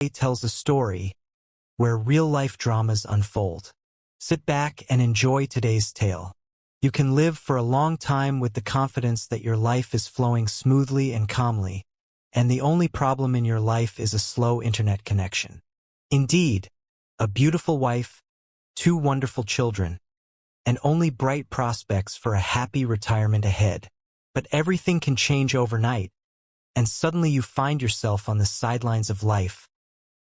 tells a story where real-life dramas unfold. Sit back and enjoy today's tale. You can live for a long time with the confidence that your life is flowing smoothly and calmly, and the only problem in your life is a slow internet connection. Indeed, a beautiful wife, 2 wonderful children, and only bright prospects for a happy retirement ahead. But everything can change overnight, and suddenly you find yourself on the sidelines of life,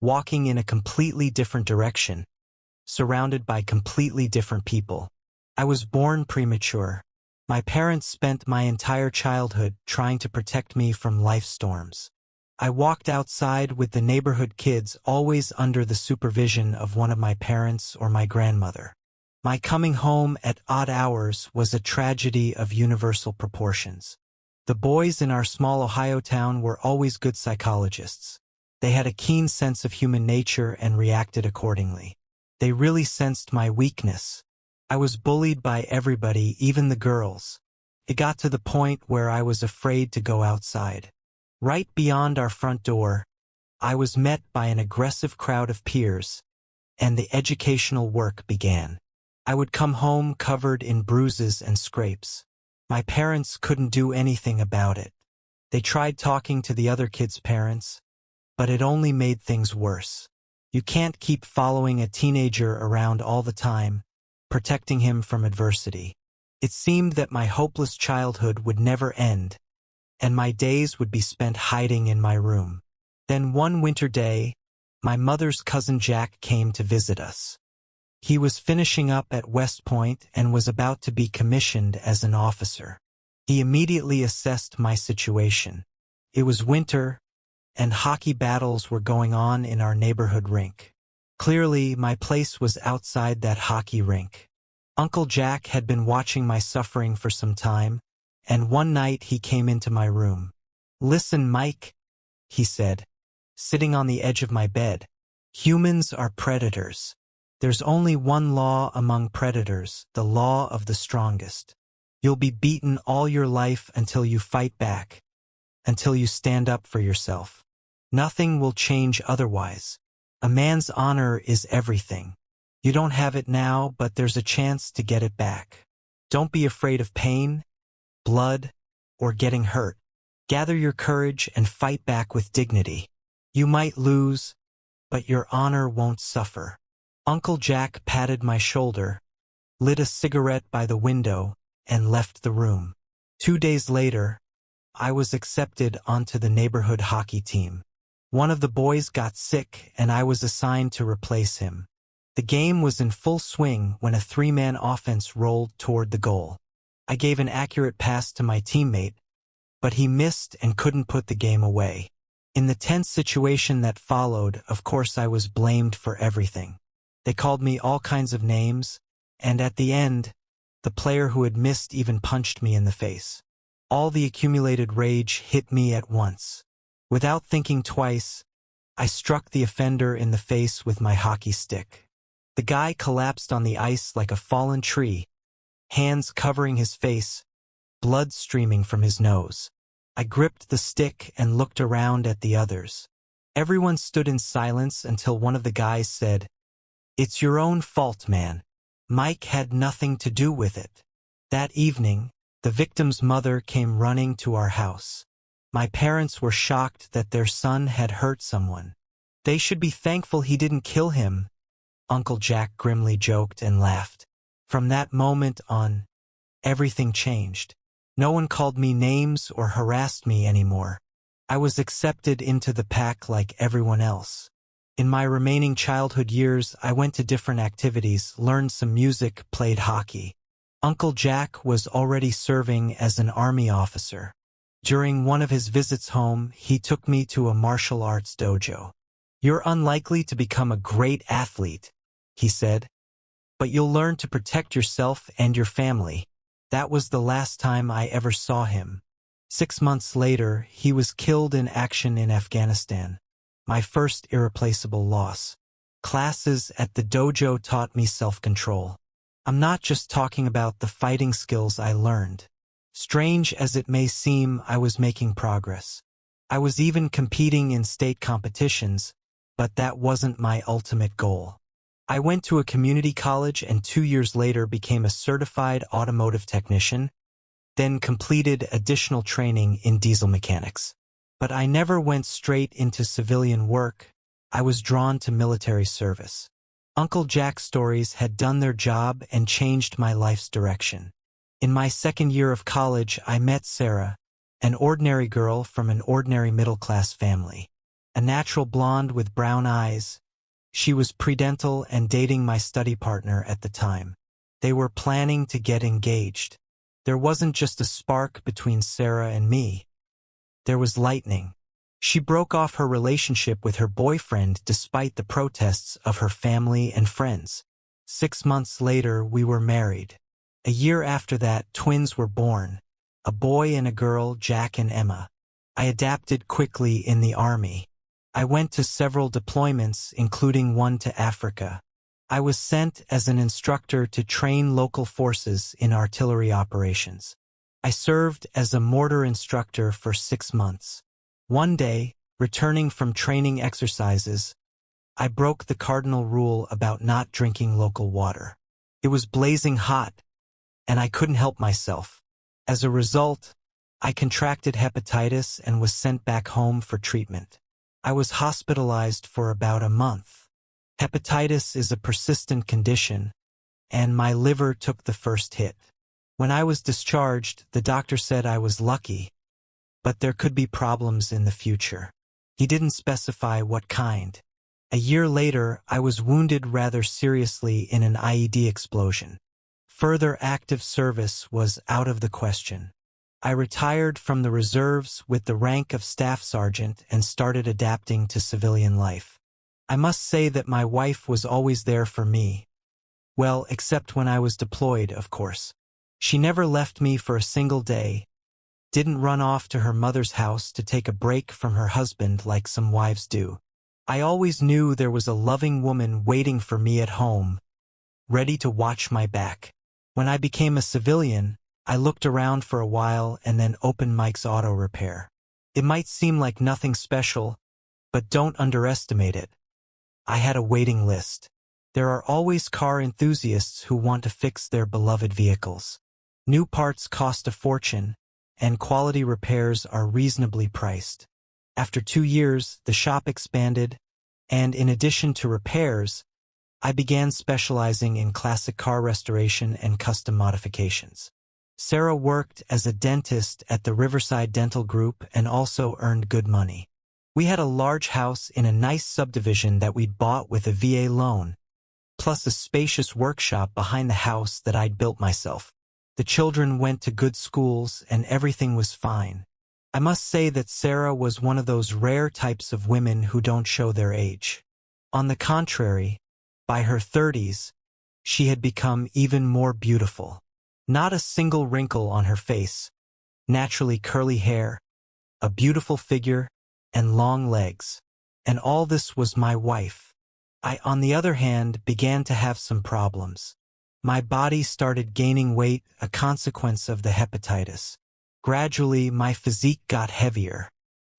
walking in a completely different direction, surrounded by completely different people. I was born premature. My parents spent my entire childhood trying to protect me from life's storms. I walked outside with the neighborhood kids, always under the supervision of one of my parents or my grandmother. My coming home at odd hours was a tragedy of universal proportions. The boys in our small Ohio town were always good psychologists. They had a keen sense of human nature and reacted accordingly. They really sensed my weakness. I was bullied by everybody, even the girls. It got to the point where I was afraid to go outside. Right beyond our front door, I was met by an aggressive crowd of peers, and the educational work began. I would come home covered in bruises and scrapes. My parents couldn't do anything about it. They tried talking to the other kids' parents, but it only made things worse. You can't keep following a teenager around all the time, protecting him from adversity. It seemed that my hopeless childhood would never end, and my days would be spent hiding in my room. Then one winter day, my mother's cousin Jack came to visit us. He was finishing up at West Point and was about to be commissioned as an officer. He immediately assessed my situation. It was winter, and hockey battles were going on in our neighborhood rink. Clearly, my place was outside that hockey rink. Uncle Jack had been watching my suffering for some time, and one night he came into my room. "Listen, Mike," he said, sitting on the edge of my bed. "Humans are predators. There's only one law among predators, the law of the strongest. You'll be beaten all your life until you fight back, until you stand up for yourself. Nothing will change otherwise. A man's honor is everything. You don't have it now, but there's a chance to get it back. Don't be afraid of pain, blood, or getting hurt. Gather your courage and fight back with dignity. You might lose, but your honor won't suffer." Uncle Jack patted my shoulder, lit a cigarette by the window, and left the room. 2 days later, I was accepted onto the neighborhood hockey team. One of the boys got sick, and I was assigned to replace him. The game was in full swing when a 3-man offense rolled toward the goal. I gave an accurate pass to my teammate, but he missed and couldn't put the game away. In the tense situation that followed, of course I was blamed for everything. They called me all kinds of names, and at the end, the player who had missed even punched me in the face. All the accumulated rage hit me at once. Without thinking twice, I struck the offender in the face with my hockey stick. The guy collapsed on the ice like a fallen tree, hands covering his face, blood streaming from his nose. I gripped the stick and looked around at the others. Everyone stood in silence until one of the guys said, "It's your own fault, man. Mike had nothing to do with it." That evening, the victim's mother came running to our house. My parents were shocked that their son had hurt someone. "They should be thankful he didn't kill him," Uncle Jack grimly joked and laughed. From that moment on, everything changed. No one called me names or harassed me anymore. I was accepted into the pack like everyone else. In my remaining childhood years, I went to different activities, learned some music, played hockey. Uncle Jack was already serving as an army officer. During one of his visits home, he took me to a martial arts dojo. "You're unlikely to become a great athlete," he said, "but you'll learn to protect yourself and your family." That was the last time I ever saw him. 6 months later, he was killed in action in Afghanistan. My first irreplaceable loss. Classes at the dojo taught me self-control. I'm not just talking about the fighting skills I learned. Strange as it may seem, I was making progress. I was even competing in state competitions, but that wasn't my ultimate goal. I went to a community college and 2 years later became a certified automotive technician, then completed additional training in diesel mechanics. But I never went straight into civilian work. I was drawn to military service. Uncle Jack's stories had done their job and changed my life's direction. In my second year of college, I met Sarah, an ordinary girl from an ordinary middle-class family. A natural blonde with brown eyes. She was predental and dating my study partner at the time. They were planning to get engaged. There wasn't just a spark between Sarah and me. There was lightning. She broke off her relationship with her boyfriend despite the protests of her family and friends. 6 months later, we were married. A year after that, twins were born. A boy and a girl, Jack and Emma. I adapted quickly in the army. I went to several deployments, including one to Africa. I was sent as an instructor to train local forces in artillery operations. I served as a mortar instructor for 6 months. One day, returning from training exercises, I broke the cardinal rule about not drinking local water. It was blazing hot, and I couldn't help myself. As a result, I contracted hepatitis and was sent back home for treatment. I was hospitalized for about a month. Hepatitis is a persistent condition, and my liver took the first hit. When I was discharged, the doctor said I was lucky, but there could be problems in the future. He didn't specify what kind. A year later, I was wounded rather seriously in an IED explosion. Further active service was out of the question. I retired from the reserves with the rank of staff sergeant and started adapting to civilian life. I must say that my wife was always there for me. Well, except when I was deployed, of course. She never left me for a single day, didn't run off to her mother's house to take a break from her husband like some wives do. I always knew there was a loving woman waiting for me at home, ready to watch my back. When I became a civilian, I looked around for a while and then opened Mike's Auto Repair. It might seem like nothing special, but don't underestimate it. I had a waiting list. There are always car enthusiasts who want to fix their beloved vehicles. New parts cost a fortune, and quality repairs are reasonably priced. After 2 years, the shop expanded, and in addition to repairs, I began specializing in classic car restoration and custom modifications. Sarah worked as a dentist at the Riverside Dental Group and also earned good money. We had a large house in a nice subdivision that we'd bought with a VA loan, plus a spacious workshop behind the house that I'd built myself. The children went to good schools and everything was fine. I must say that Sarah was one of those rare types of women who don't show their age. On the contrary, by her 30s, she had become even more beautiful. Not a single wrinkle on her face, naturally curly hair, a beautiful figure, and long legs. And all this was my wife. I, on the other hand, began to have some problems. My body started gaining weight, a consequence of the hepatitis. Gradually, my physique got heavier.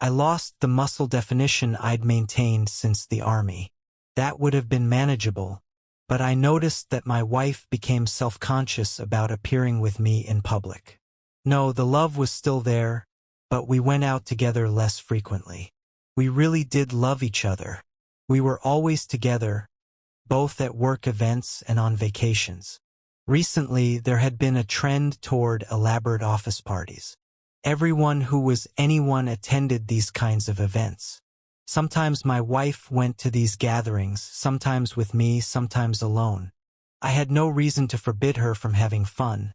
I lost the muscle definition I'd maintained since the army. That would have been manageable, but I noticed that my wife became self-conscious about appearing with me in public. No, the love was still there, but we went out together less frequently. We really did love each other. We were always together, both at work events and on vacations. Recently, there had been a trend toward elaborate office parties. Everyone who was anyone attended these kinds of events. Sometimes my wife went to these gatherings, sometimes with me, sometimes alone. I had no reason to forbid her from having fun,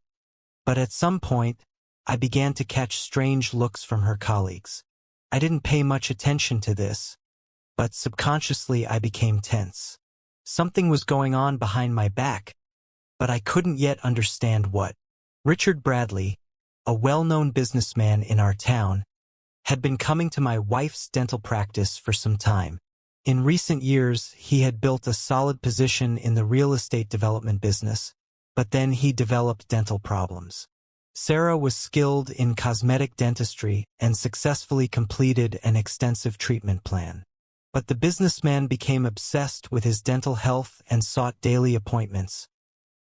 but at some point, I began to catch strange looks from her colleagues. I didn't pay much attention to this, but subconsciously I became tense. Something was going on behind my back, but I couldn't yet understand what. Richard Bradley, a well-known businessman in our town, had been coming to my wife's dental practice for some time. In recent years, he had built a solid position in the real estate development business, but then he developed dental problems. Sarah was skilled in cosmetic dentistry and successfully completed an extensive treatment plan. But the businessman became obsessed with his dental health and sought daily appointments,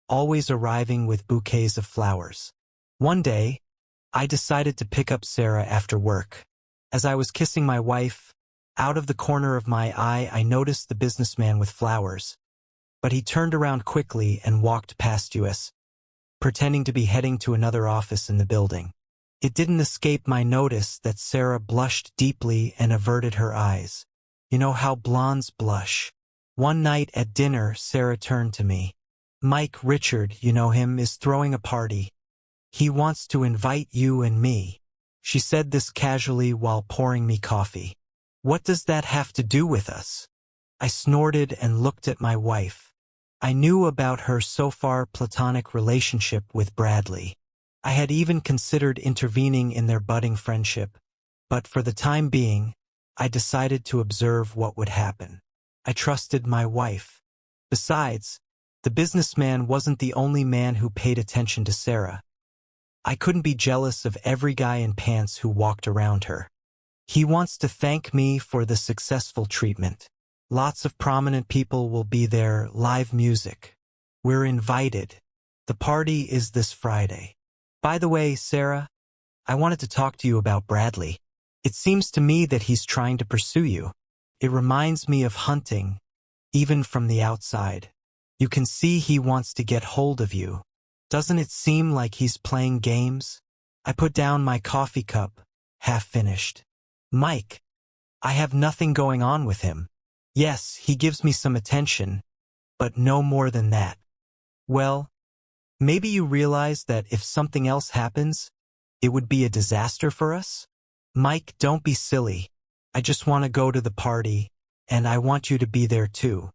always arriving with bouquets of flowers. One day, I decided to pick up Sarah after work. As I was kissing my wife, out of the corner of my eye I noticed the businessman with flowers, but he turned around quickly and walked past us, pretending to be heading to another office in the building. It didn't escape my notice that Sarah blushed deeply and averted her eyes. You know how blondes blush. One night at dinner, Sarah turned to me. "Mike Richard, you know him, is throwing a party. He wants to invite you and me." She said this casually while pouring me coffee. "What does that have to do with us?" I snorted and looked at my wife. I knew about her so far platonic relationship with Bradley. I had even considered intervening in their budding friendship, but for the time being, I decided to observe what would happen. I trusted my wife. Besides, the businessman wasn't the only man who paid attention to Sarah. I couldn't be jealous of every guy in pants who walked around her. "He wants to thank me for the successful treatment. Lots of prominent people will be there, live music. We're invited. The party is this Friday. By the way, Sarah, I wanted to talk to you about Bradley. It seems to me that he's trying to pursue you. It reminds me of hunting, even from the outside. You can see he wants to get hold of you. Doesn't it seem like he's playing games?" I put down my coffee cup, half finished. "Mike, I have nothing going on with him. Yes, he gives me some attention, but no more than that." "Well, maybe you realize that if something else happens, it would be a disaster for us?" "Mike, don't be silly. I just want to go to the party, and I want you to be there too.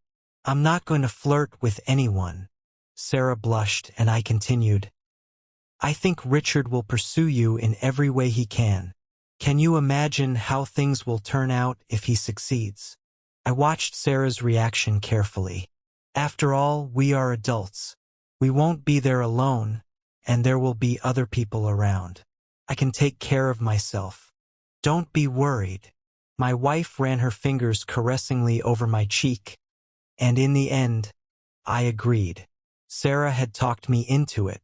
I'm not going to flirt with anyone." Sarah blushed, and I continued. "I think Richard will pursue you in every way he can. Can you imagine how things will turn out if he succeeds?" I watched Sarah's reaction carefully. After all, we are adults. We won't be there alone, and there will be other people around. I can take care of myself. Don't be worried. My wife ran her fingers caressingly over my cheek, and in the end, I agreed. Sarah had talked me into it,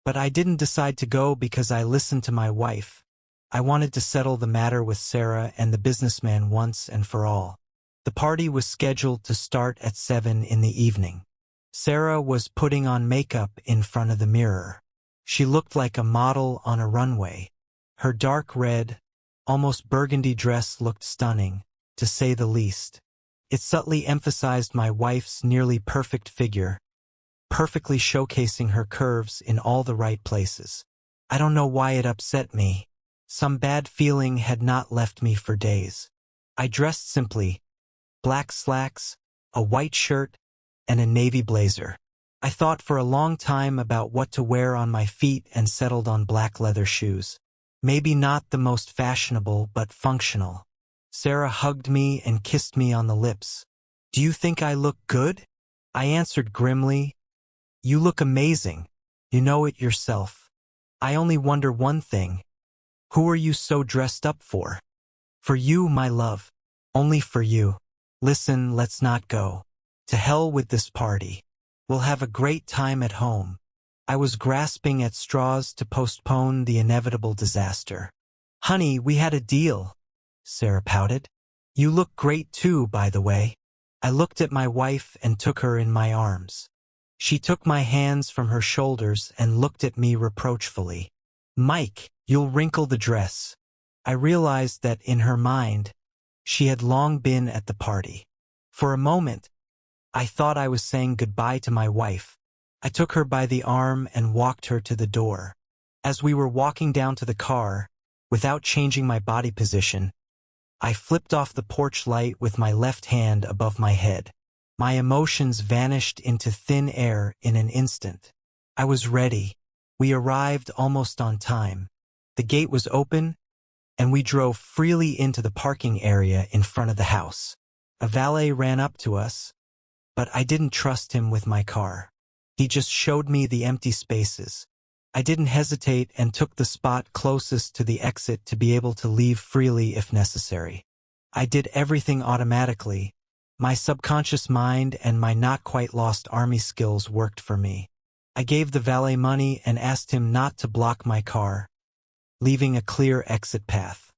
but I didn't decide to go because I listened to my wife. I wanted to settle the matter with Sarah and the businessman once and for all. The party was scheduled to start at 7 in the evening. Sarah was putting on makeup in front of the mirror. She looked like a model on a runway. Her dark red, almost burgundy dress looked stunning, to say the least. It subtly emphasized my wife's nearly perfect figure, perfectly showcasing her curves in all the right places. I don't know why it upset me. Some bad feeling had not left me for days. I dressed simply: black slacks, a white shirt, and a navy blazer. I thought for a long time about what to wear on my feet and settled on black leather shoes. Maybe not the most fashionable, but functional. Sarah hugged me and kissed me on the lips. "Do you think I look good?" I answered grimly, "You look amazing. You know it yourself. I only wonder one thing. Who are you so dressed up for?" "For you, my love. Only for you. Listen, let's not go. To hell with this party. We'll have a great time at home." I was grasping at straws to postpone the inevitable disaster. "Honey, we had a deal," Sarah pouted. "You look great too, by the way." I looked at my wife and took her in my arms. She took my hands from her shoulders and looked at me reproachfully. "Mike, you'll wrinkle the dress." I realized that in her mind, she had long been at the party. For a moment, I thought I was saying goodbye to my wife. I took her by the arm and walked her to the door. As we were walking down to the car, without changing my body position, I flipped off the porch light with my left hand above my head. My emotions vanished into thin air in an instant. I was ready. We arrived almost on time. The gate was open, and we drove freely into the parking area in front of the house. A valet ran up to us, but I didn't trust him with my car. He just showed me the empty spaces. I didn't hesitate and took the spot closest to the exit to be able to leave freely if necessary. I did everything automatically. My subconscious mind and my not-quite-lost army skills worked for me. I gave the valet money and asked him not to block my car, leaving a clear exit path.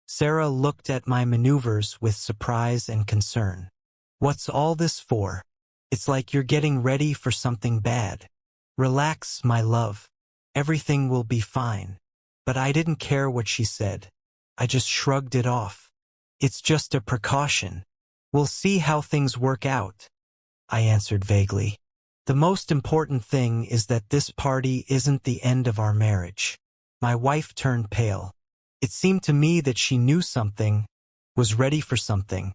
Sarah looked at my maneuvers with surprise and concern. "What's all this for? It's like you're getting ready for something bad." "Relax, my love. Everything will be fine." But I didn't care what she said. I just shrugged it off. "It's just a precaution. We'll see how things work out," I answered vaguely. "The most important thing is that this party isn't the end of our marriage." My wife turned pale. It seemed to me that she knew something, was ready for something.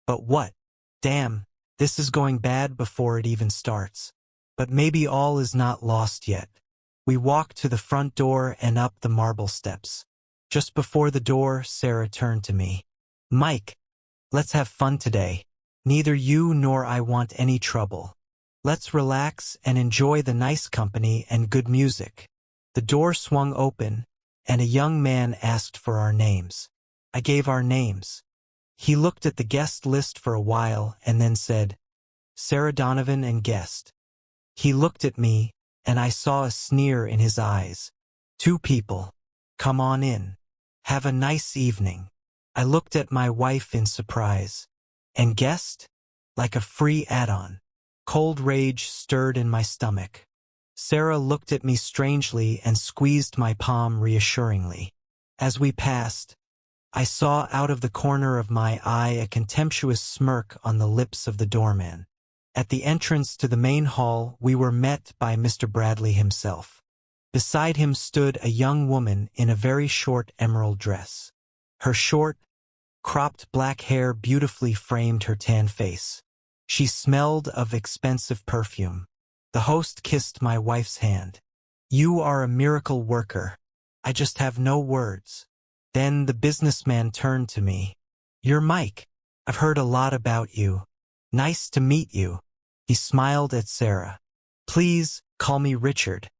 But what? Damn, this is going bad before it even starts. But maybe all is not lost yet. We walked to the front door and up the marble steps. Just before the door, Sarah turned to me. "Mike, let's have fun today. Neither you nor I want any trouble. Let's relax and enjoy the nice company and good music." The door swung open, and a young man asked for our names. I gave our names. He looked at the guest list for a while and then said, "Sarah Donovan and guest." He looked at me, and I saw a sneer in his eyes. "Two people. Come on in. Have a nice evening." I looked at my wife in surprise. "And guest?" Like a free add-on. Cold rage stirred in my stomach. Sarah looked at me strangely and squeezed my palm reassuringly. As we passed, I saw out of the corner of my eye a contemptuous smirk on the lips of the doorman. At the entrance to the main hall, we were met by Mr. Bradley himself. Beside him stood a young woman in a very short emerald dress. Her short, cropped black hair beautifully framed her tan face. She smelled of expensive perfume. The host kissed my wife's hand. "You are a miracle worker. I just have no words." Then the businessman turned to me. "You're Mike. I've heard a lot about you. Nice to meet you." He smiled at Sarah. "Please, call me Richard."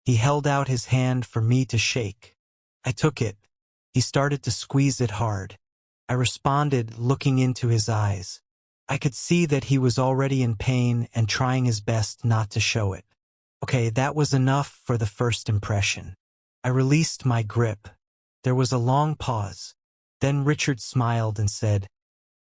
He held out his hand for me to shake. I took it. He started to squeeze it hard. I responded, looking into his eyes. I could see that he was already in pain and trying his best not to show it. Okay, that was enough for the first impression. I released my grip. There was a long pause. Then Richard smiled and said,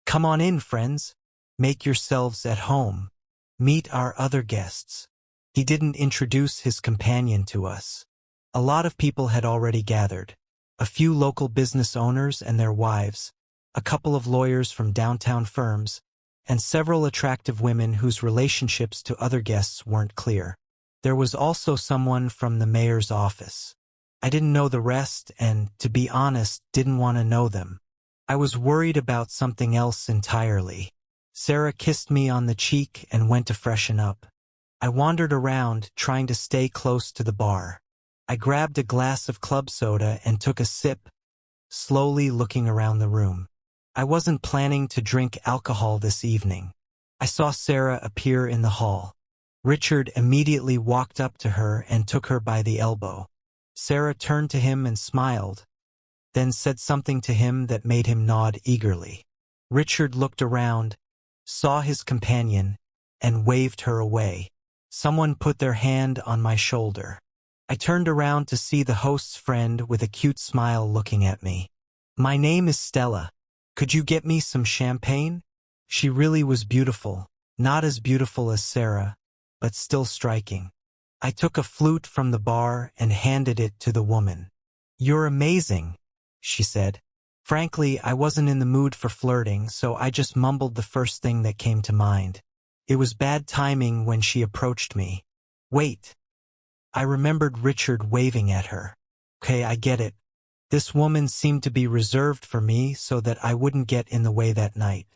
"Come on in, friends. Make yourselves at home. Meet our other guests." He didn't introduce his companion to us. A lot of people had already gathered. A few local business owners and their wives, a couple of lawyers from downtown firms, and several attractive women whose relationships to other guests weren't clear. There was also someone from the mayor's office. I didn't know the rest and, to be honest, didn't want to know them. I was worried about something else entirely. Sarah kissed me on the cheek and went to freshen up. I wandered around, trying to stay close to the bar. I grabbed a glass of club soda and took a sip, slowly looking around the room. I wasn't planning to drink alcohol this evening. I saw Sarah appear in the hall. Richard immediately walked up to her and took her by the elbow. Sarah turned to him and smiled, then said something to him that made him nod eagerly. Richard looked around, saw his companion, and waved her away. Someone put their hand on my shoulder. I turned around to see the host's friend with a cute smile looking at me. "My name is Stella. Could you get me some champagne?" She really was beautiful, not as beautiful as Sarah, but still striking. I took a flute from the bar and handed it to the woman. "You're amazing," she said. Frankly, I wasn't in the mood for flirting, so I just mumbled the first thing that came to mind. It was bad timing when she approached me. "Wait." I remembered Richard waving at her. Okay, I get it. This woman seemed to be reserved for me so that I wouldn't get in the way that night.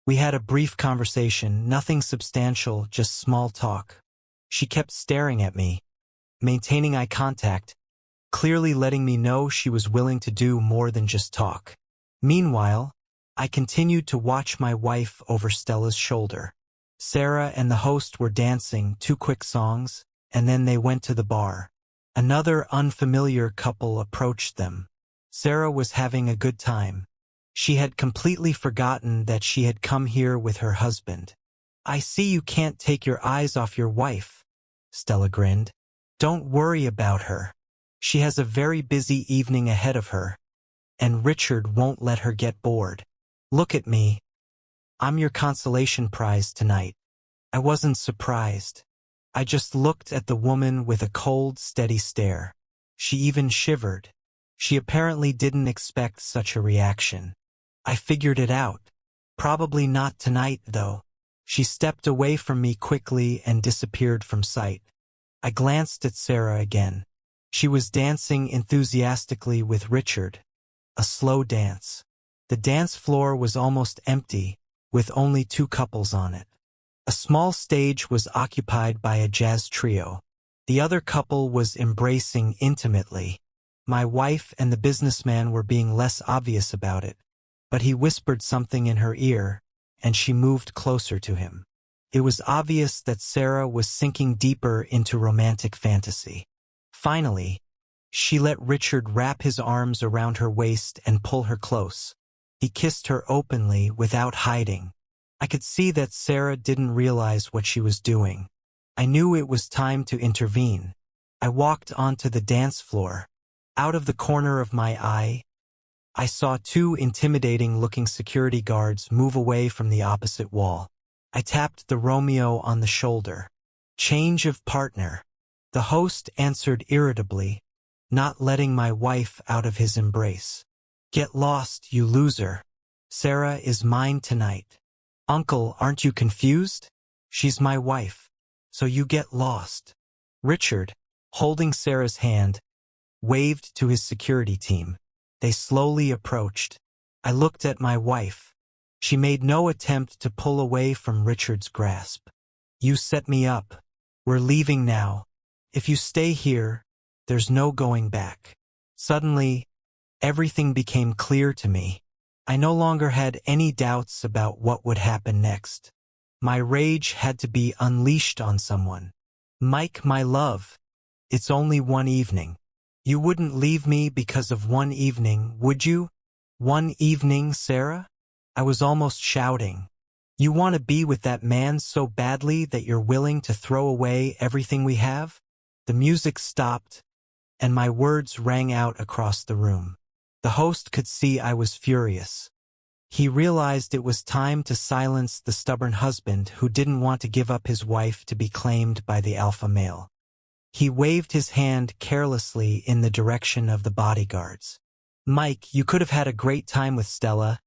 We had a brief conversation, nothing substantial, just small talk. She kept staring at me, maintaining eye contact, clearly letting me know she was willing to do more than just talk. Meanwhile, I continued to watch my wife over Stella's shoulder. Sarah and the host were dancing 2 quick songs, and then they went to the bar. Another unfamiliar couple approached them. Sarah was having a good time. She had completely forgotten that she had come here with her husband. "I see you can't take your eyes off your wife," Stella grinned. "Don't worry about her. She has a very busy evening ahead of her, and Richard won't let her get bored. Look at me. I'm your consolation prize tonight." I wasn't surprised. I just looked at the woman with a cold, steady stare. She even shivered. She apparently didn't expect such a reaction. I figured it out. Probably not tonight, though. She stepped away from me quickly and disappeared from sight. I glanced at Sarah again. She was dancing enthusiastically with Richard. A slow dance. The dance floor was almost empty, with only 2 couples on it. A small stage was occupied by a jazz trio. The other couple was embracing intimately. My wife and the businessman were being less obvious about it, but he whispered something in her ear, and she moved closer to him. It was obvious that Sarah was sinking deeper into romantic fantasy. Finally, she let Richard wrap his arms around her waist and pull her close. He kissed her openly without hiding. I could see that Sarah didn't realize what she was doing. I knew it was time to intervene. I walked onto the dance floor. Out of the corner of my eye, I saw 2 intimidating-looking security guards move away from the opposite wall. I tapped the Romeo on the shoulder. "Change of partner." The host answered irritably, not letting my wife out of his embrace. "Get lost, you loser. Sarah is mine tonight." "Uncle, aren't you confused? She's my wife, so you get lost." Richard, holding Sarah's hand, waved to his security team. They slowly approached. I looked at my wife. She made no attempt to pull away from Richard's grasp. "You set me up. We're leaving now. If you stay here, there's no going back." Suddenly, everything became clear to me. I no longer had any doubts about what would happen next. My rage had to be unleashed on someone. "Mike, my love, it's only one evening. You wouldn't leave me because of one evening, would you?" "One evening, Sarah?" I was almost shouting. "You want to be with that man so badly that you're willing to throw away everything we have?" The music stopped, and my words rang out across the room. The host could see I was furious. He realized it was time to silence the stubborn husband who didn't want to give up his wife to be claimed by the alpha male. He waved his hand carelessly in the direction of the bodyguards. "Mike, you could have had a great time with Stella,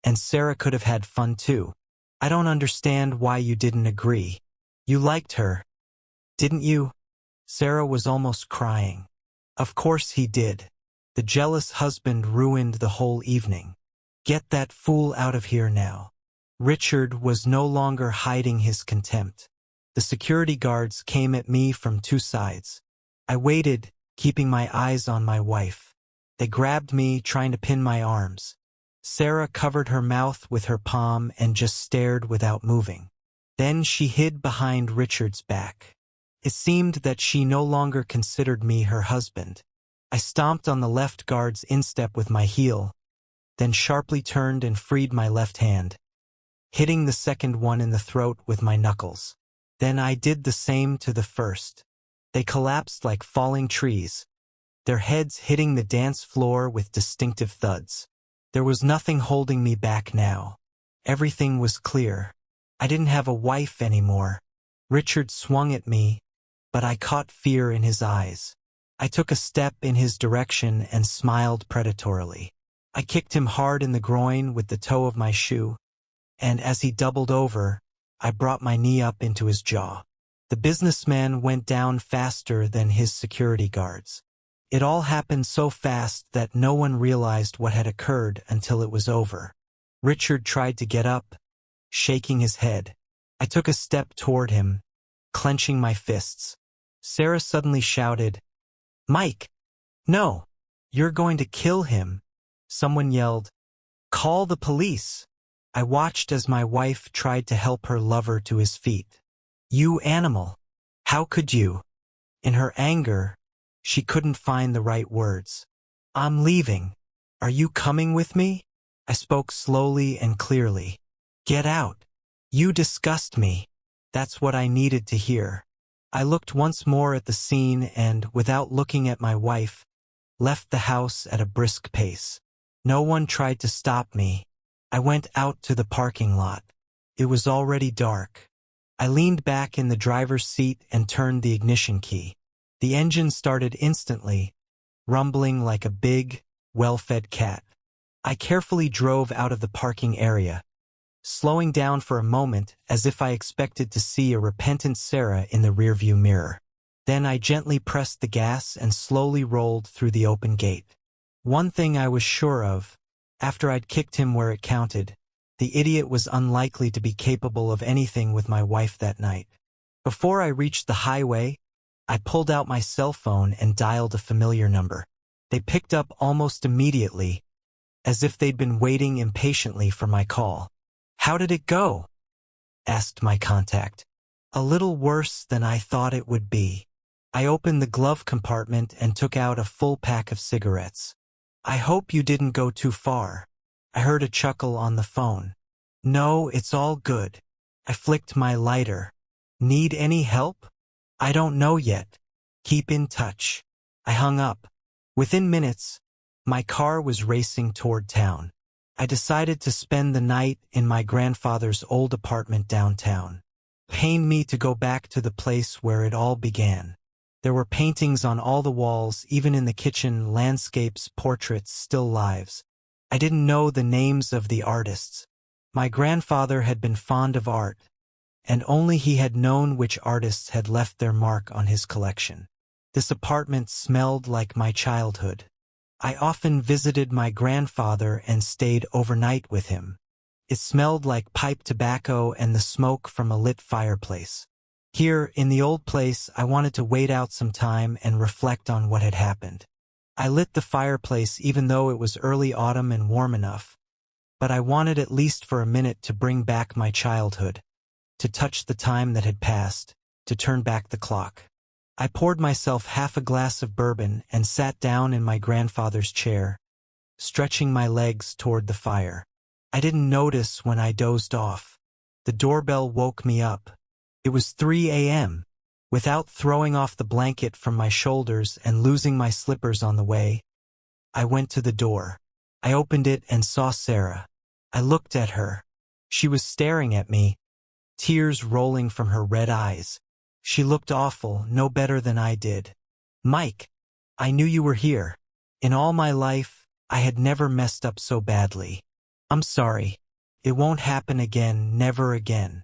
and Sarah could have had fun too. I don't understand why you didn't agree. You liked her, didn't you?" Sarah was almost crying. "Of course he did. The jealous husband ruined the whole evening. Get that fool out of here now." Richard was no longer hiding his contempt. The security guards came at me from 2 sides. I waited, keeping my eyes on my wife. They grabbed me, trying to pin my arms. Sarah covered her mouth with her palm and just stared without moving. Then she hid behind Richard's back. It seemed that she no longer considered me her husband. I stomped on the left guard's instep with my heel, then sharply turned and freed my left hand, hitting the second one in the throat with my knuckles. Then I did the same to the first. They collapsed like falling trees, their heads hitting the dance floor with distinctive thuds. There was nothing holding me back now. Everything was clear. I didn't have a wife anymore. Richard swung at me, but I caught fear in his eyes. I took a step in his direction and smiled predatorily. I kicked him hard in the groin with the toe of my shoe, and as he doubled over, I brought my knee up into his jaw. The businessman went down faster than his security guards. It all happened so fast that no one realized what had occurred until it was over. Richard tried to get up, shaking his head. I took a step toward him, clenching my fists. Sarah suddenly shouted, "Mike! No! You're going to kill him!" Someone yelled, "Call the police!" I watched as my wife tried to help her lover to his feet. "You animal! How could you?" In her anger, she couldn't find the right words. "I'm leaving. Are you coming with me?" I spoke slowly and clearly. "Get out. You disgust me." That's what I needed to hear. I looked once more at the scene and, without looking at my wife, left the house at a brisk pace. No one tried to stop me. I went out to the parking lot. It was already dark. I leaned back in the driver's seat and turned the ignition key. The engine started instantly, rumbling like a big, well-fed cat. I carefully drove out of the parking area, slowing down for a moment as if I expected to see a repentant Sarah in the rearview mirror. Then I gently pressed the gas and slowly rolled through the open gate. One thing I was sure of, after I'd kicked him where it counted, the idiot was unlikely to be capable of anything with my wife that night. Before I reached the highway, I pulled out my cell phone and dialed a familiar number. They picked up almost immediately, as if they'd been waiting impatiently for my call. "How did it go?" asked my contact. "A little worse than I thought it would be." I opened the glove compartment and took out a full pack of cigarettes. "I hope you didn't go too far." I heard a chuckle on the phone. "No, it's all good." I flicked my lighter. "Need any help?" "I don't know yet. Keep in touch." I hung up. Within minutes, my car was racing toward town. I decided to spend the night in my grandfather's old apartment downtown. It pained me to go back to the place where it all began. There were paintings on all the walls, even in the kitchen, landscapes, portraits, still lives. I didn't know the names of the artists. My grandfather had been fond of art, and only he had known which artists had left their mark on his collection. This apartment smelled like my childhood. I often visited my grandfather and stayed overnight with him. It smelled like pipe tobacco and the smoke from a lit fireplace. Here, in the old place, I wanted to wait out some time and reflect on what had happened. I lit the fireplace even though it was early autumn and warm enough, but I wanted at least for a minute to bring back my childhood, to touch the time that had passed, to turn back the clock. I poured myself half a glass of bourbon and sat down in my grandfather's chair, stretching my legs toward the fire. I didn't notice when I dozed off. The doorbell woke me up. It was 3 a.m. Without throwing off the blanket from my shoulders and losing my slippers on the way, I went to the door. I opened it and saw Sarah. I looked at her. She was staring at me, tears rolling from her red eyes. She looked awful, no better than I did. "Mike, I knew you were here. In all my life, I had never messed up so badly. I'm sorry. It won't happen again, never again.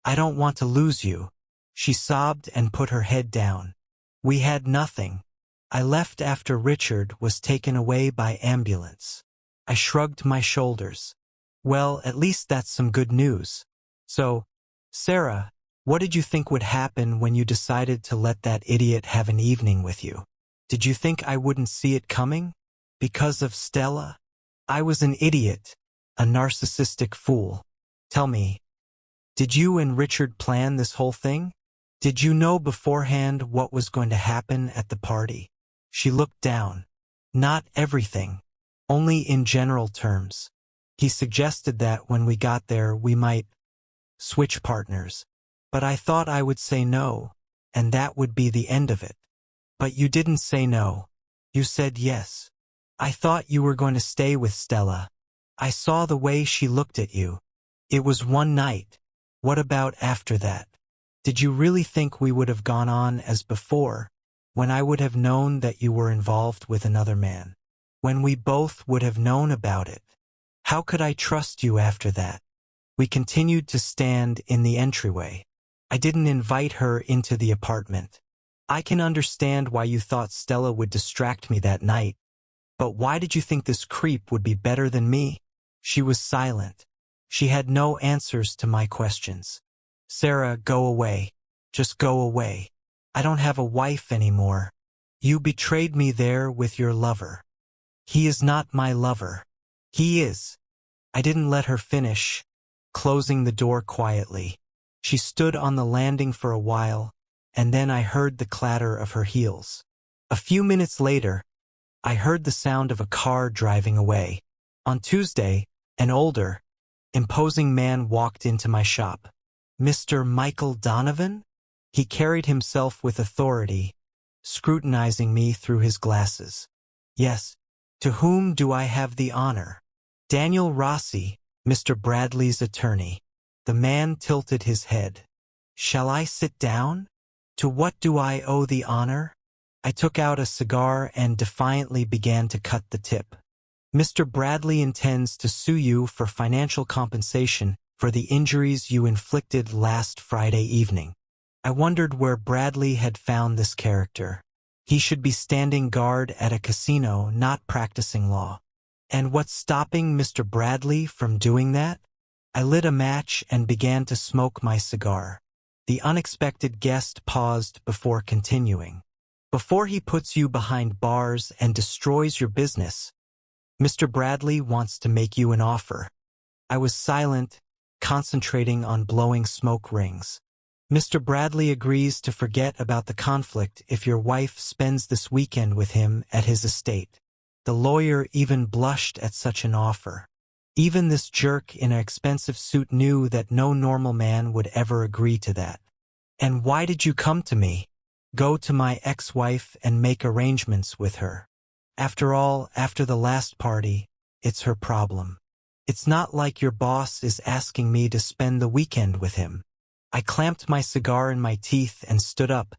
I don't want to lose you." She sobbed and put her head down. "We had nothing. I left after Richard was taken away by ambulance." I shrugged my shoulders. "Well, at least that's some good news. So, Sarah, what did you think would happen when you decided to let that idiot have an evening with you? Did you think I wouldn't see it coming? Because of Stella? I was an idiot, a narcissistic fool. Tell me, did you and Richard plan this whole thing? Did you know beforehand what was going to happen at the party?" She looked down. "Not everything. Only in general terms. He suggested that when we got there we might switch partners. But I thought I would say no, and that would be the end of it. But you didn't say no. You said yes. I thought you were going to stay with Stella. I saw the way she looked at you. It was one night. What about after that? Did you really think we would have gone on as before, when I would have known that you were involved with another man? When we both would have known about it? How could I trust you after that?" We continued to stand in the entryway. I didn't invite her into the apartment. "I can understand why you thought Stella would distract me that night, but why did you think this creep would be better than me?" She was silent. She had no answers to my questions. "Sarah, go away. Just go away. I don't have a wife anymore. You betrayed me there with your lover." "He is not my lover." "He is." I didn't let her finish, closing the door quietly. She stood on the landing for a while, and then I heard the clatter of her heels. A few minutes later, I heard the sound of a car driving away. On Tuesday, An older, imposing man walked into my shop. "Mr. Michael Donovan?" He carried himself with authority, scrutinizing me through his glasses. "Yes. To whom do I have the honor?" "Daniel Rossi, Mr. Bradley's attorney." The man tilted his head. "Shall I sit down? To what do I owe the honor?" I took out a cigar and defiantly began to cut the tip. "Mr. Bradley intends to sue you for financial compensation for the injuries you inflicted last Friday evening." I wondered where Bradley had found this character. He should be standing guard at a casino, not practicing law. And what's stopping Mr. Bradley from doing that? I lit a match and began to smoke my cigar. The unexpected guest paused before continuing. "Before he puts you behind bars and destroys your business, Mr. Bradley wants to make you an offer." I was silent, concentrating on blowing smoke rings. "Mr. Bradley agrees to forget about the conflict if your wife spends this weekend with him at his estate." The lawyer even blushed at such an offer. Even this jerk in an expensive suit knew that no normal man would ever agree to that. "And why did you come to me?" "Go to my ex-wife and make arrangements with her. After all, after the last party, it's her problem. It's not like your boss is asking me to spend the weekend with him." I clamped my cigar in my teeth and stood up,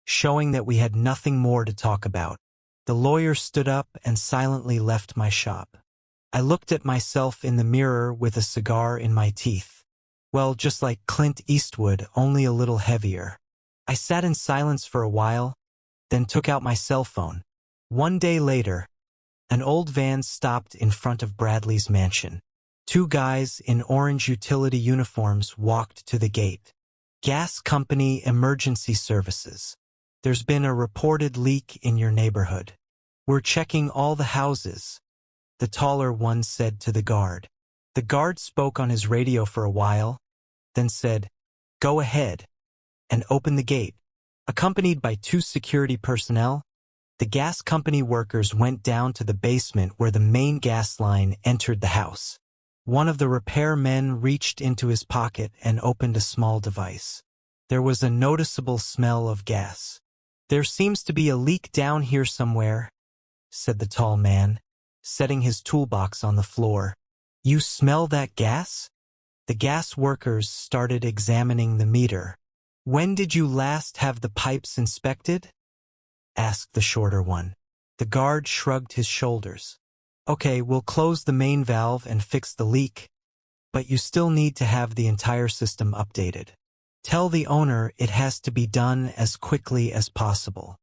showing that we had nothing more to talk about. The lawyer stood up and silently left my shop. I looked at myself in the mirror with a cigar in my teeth. Well, just like Clint Eastwood, only a little heavier. I sat in silence for a while, then took out my cell phone. One day later, an old van stopped in front of Bradley's mansion. Two guys in orange utility uniforms walked to the gate. "Gas Company Emergency Services. There's been a reported leak in your neighborhood. We're checking all the houses," the taller one said to the guard. The guard spoke on his radio for a while, then said, "Go ahead," and opened the gate. Accompanied by two security personnel, the gas company workers went down to the basement where the main gas line entered the house. One of the repair men reached into his pocket and opened a small device. There was a noticeable smell of gas. "There seems to be a leak down here somewhere," said the tall man, setting his toolbox on the floor. "You smell that gas?" The gas workers started examining the meter. "When did you last have the pipes inspected?" asked the shorter one. The guard shrugged his shoulders. "Okay, we'll close the main valve and fix the leak, but you still need to have the entire system updated. Tell the owner it has to be done as quickly as possible."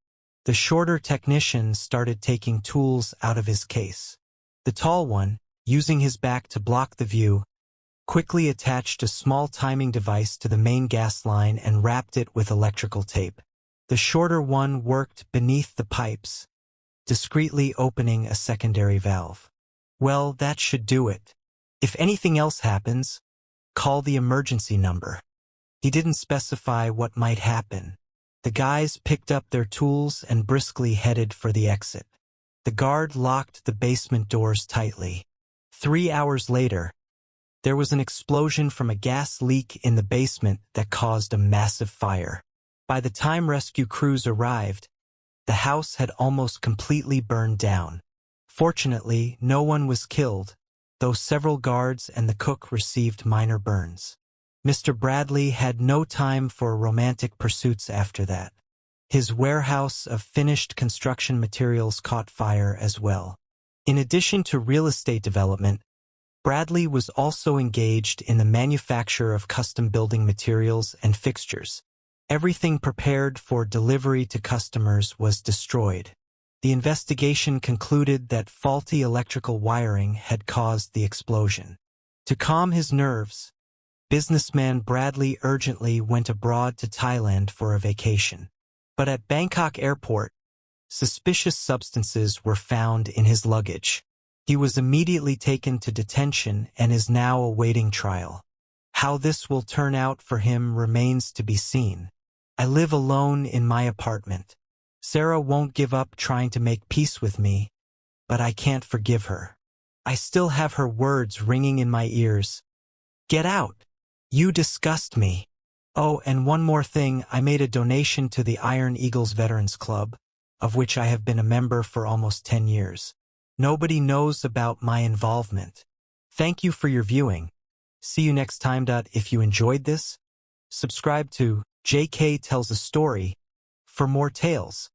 The shorter technician started taking tools out of his case. The tall one, using his back to block the view, quickly attached a small timing device to the main gas line and wrapped it with electrical tape. The shorter one worked beneath the pipes, discreetly opening a secondary valve. "Well, that should do it. If anything else happens, call the emergency number." He didn't specify what might happen. The guys picked up their tools and briskly headed for the exit. The guard locked the basement doors tightly. 3 hours later, there was an explosion from a gas leak in the basement that caused a massive fire. By the time rescue crews arrived, the house had almost completely burned down. Fortunately, no one was killed, though several guards and the cook received minor burns. Mr. Bradley had no time for romantic pursuits after that. His warehouse of finished construction materials caught fire as well. In addition to real estate development, Bradley was also engaged in the manufacture of custom building materials and fixtures. Everything prepared for delivery to customers was destroyed. The investigation concluded that faulty electrical wiring had caused the explosion. To calm his nerves, businessman Bradley urgently went abroad to Thailand for a vacation. But at Bangkok airport, suspicious substances were found in his luggage. He was immediately taken to detention and is now awaiting trial. How this will turn out for him remains to be seen. I live alone in my apartment. Sarah won't give up trying to make peace with me, but I can't forgive her. I still have her words ringing in my ears. Get out! You disgust me. Oh, and one more thing, I made a donation to the Iron Eagles Veterans Club, of which I have been a member for almost 10 years. Nobody knows about my involvement. Thank you for your viewing. See you next time. If you enjoyed this, subscribe to JK Tells a Story for more tales.